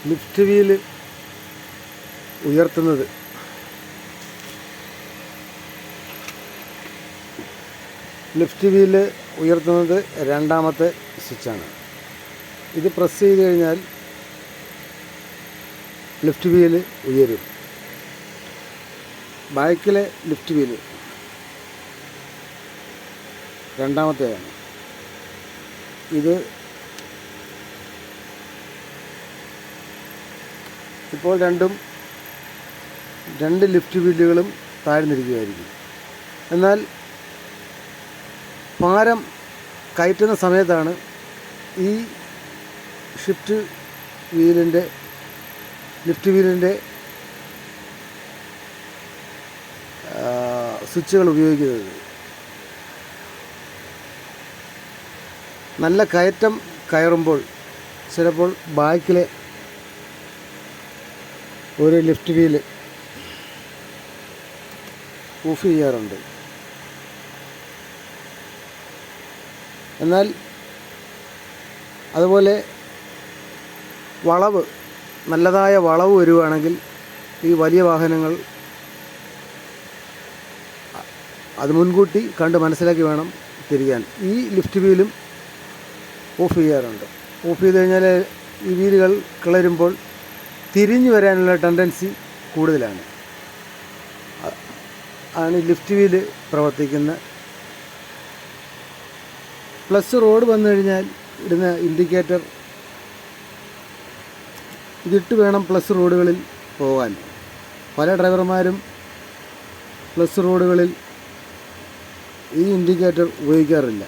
Lift wheel ഉയർത്തുന്നത് രണ്ടാമത്തെ സ്വിച്ചാണ്. ഇത് പ്രസ് ചെയ്ത് കഴിഞ്ഞാൽ ലിഫ്റ്റ് വീല് ഉയരും. ബാക്കിലെ ലിഫ്റ്റ് വീല് രണ്ടാമത്തെയാണ്. ഇത് ഇപ്പോൾ രണ്ട് ലിഫ്റ്റ് വീലുകളും താഴ്ന്നിരിക്കുകയായിരിക്കും. എന്നാൽ ഭാരം കയറ്റുന്ന സമയത്താണ് ഈ ലിഫ്റ്റ് വീലിൻ്റെ സ്വിച്ചുകൾ ഉപയോഗിക്കുന്നത്. നല്ല കയറ്റം കയറുമ്പോൾ ചിലപ്പോൾ ബാക്കിലെ ഒരു ലിഫ്റ്റ് വീല് ഓഫ് ചെയ്യാറുണ്ട്. എന്നാൽ അതുപോലെ നല്ലതായ വളവ് വരുവാണെങ്കിൽ ഈ വലിയ വാഹനങ്ങൾ അത് മുൻകൂട്ടി കണ്ട് മനസ്സിലാക്കി വേണം തിരിയാൻ. ഈ ലിഫ്റ്റ് വീലും ഓഫ് ചെയ്യാറുണ്ട്. ഓഫ് ചെയ്ത് കഴിഞ്ഞാൽ ഈ വീലുകൾ കിളരുമ്പോൾ തിരിഞ്ഞു വരാനുള്ള ടെൻഡൻസി കൂടുതലാണ്. ആണ് ഈ ലിഫ്റ്റ് വീല് പ്രവർത്തിക്കുന്ന. പ്ലസ് റോഡ് വന്നു കഴിഞ്ഞാൽ ഇടുന്ന ഇൻഡിക്കേറ്റർ ഇതിട്ട് വേണം പ്ലസ് റോഡുകളിൽ പോകാൻ. പല ഡ്രൈവർമാരും പ്ലസ് റോഡുകളിൽ ഈ ഇൻഡിക്കേറ്റർ ഉപയോഗിക്കാറില്ല.